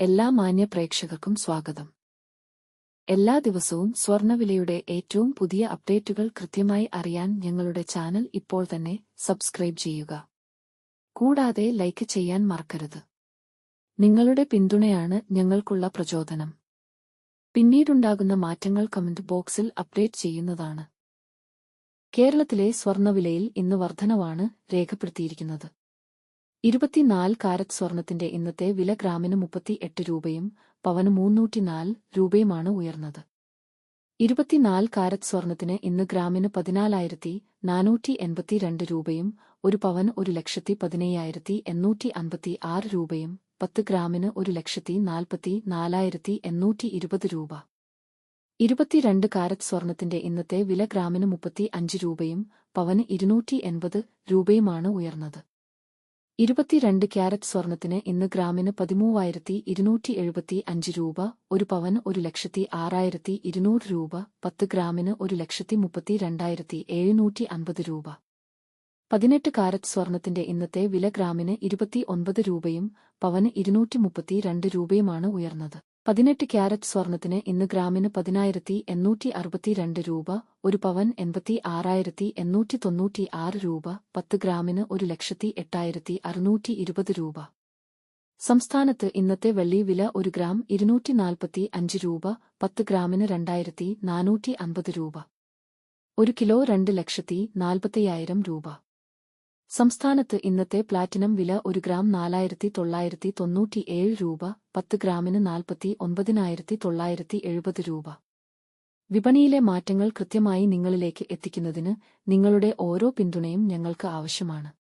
എല്ലാ മാന്യ പ്രേക്ഷകർക്കും സ്വാഗതം. എല്ലാ ദിവസവും സ്വർണ്ണവിലയുടെ ഏറ്റവും പുതിയ അപ്ഡേറ്റുകൾ കൃത്യമായി അറിയാൻ ഞങ്ങളുടെ ചാനൽ ഇപ്പോൾ തന്നെ സബ്സ്ക്രൈബ് ചെയ്യുക. കൂടാതെ ലൈക്ക് ചെയ്യാൻ മറക്കരുത്. നിങ്ങളുടെ പിന്തുണയാണ് ഞങ്ങൾക്കുള്ള പ്രചോദനം. പിന്നീടുണ്ടാകുന്ന മാറ്റങ്ങൾ കമന്റ് ബോക്സിൽ അപ്ഡേറ്റ് ചെയ്യുന്നതാണ്. കേരളത്തിലെ സ്വർണ്ണവിലയിൽ ഇന്ന് വർധനവാണ് രേഖപ്പെടുത്തിയിരിക്കുന്നത്. 24 കാരറ്റ് സ്വർണത്തിന്റെ ഇന്നത്തെ വില ഗ്രാമിന് 38 രൂപയും പവന് 304 രൂപയുമാണ് ഉയർന്നത്. 24 കാരറ്റ് സ്വർണത്തിന് ഇന്ന് ഗ്രാമിന് 14,482 രൂപയും ഒരു പവന് 1,15,856 രൂപയും 10 ഗ്രാമിന് 1,44,820 രൂപ. 22 കാരറ്റ് സ്വർണത്തിന്റെ ഇന്നത്തെ വില ഗ്രാമിന് 35 രൂപയും പവന് 280 രൂപയുമാണ് ഉയർന്നത്. 22 ക്യാരറ്റ് സ്വർണത്തിന് ഇന്ന് ഗ്രാമിന് 13,275 രൂപ, ഒരു പവന് 1,06,200 രൂപ, 10 ഗ്രാമിന് 1,32,750 രൂപ. 18 കാരറ്റ് സ്വർണത്തിന്റെ ഇന്നത്തെ വില ഗ്രാമിന് 29 രൂപയും പവന് 232 രൂപയുമാണ് ഉയർന്നത്. 18 ക്യാരറ്റ് സ്വർണത്തിന് ഇന്ന് ഗ്രാമിന് 10,862 രൂപ, ഒരു പവൻ 86,896 രൂപ, 10 ഗ്രാമിന് 1,08,620 രൂപ. സംസ്ഥാനത്ത് ഇന്നത്തെ വെള്ളി വില 1 ഗ്രാം 245 രൂപ, 10 ഗ്രാമിന് 2,450 രൂപ. 1 കിലോ 2,40,000 രൂപ. സംസ്ഥാനത്ത് ഇന്നത്തെ പ്ലാറ്റിനം വില 1 ഗ്രാം 4,997 രൂപ, 10 ഗ്രാമിന് 49,970 രൂപ. വിപണിയിലെ മാറ്റങ്ങൾ കൃത്യമായി നിങ്ങളിലേക്ക് എത്തിക്കുന്നതിന് നിങ്ങളുടെ ഓരോ പിന്തുണയും ഞങ്ങൾക്ക് ആവശ്യമാണ്.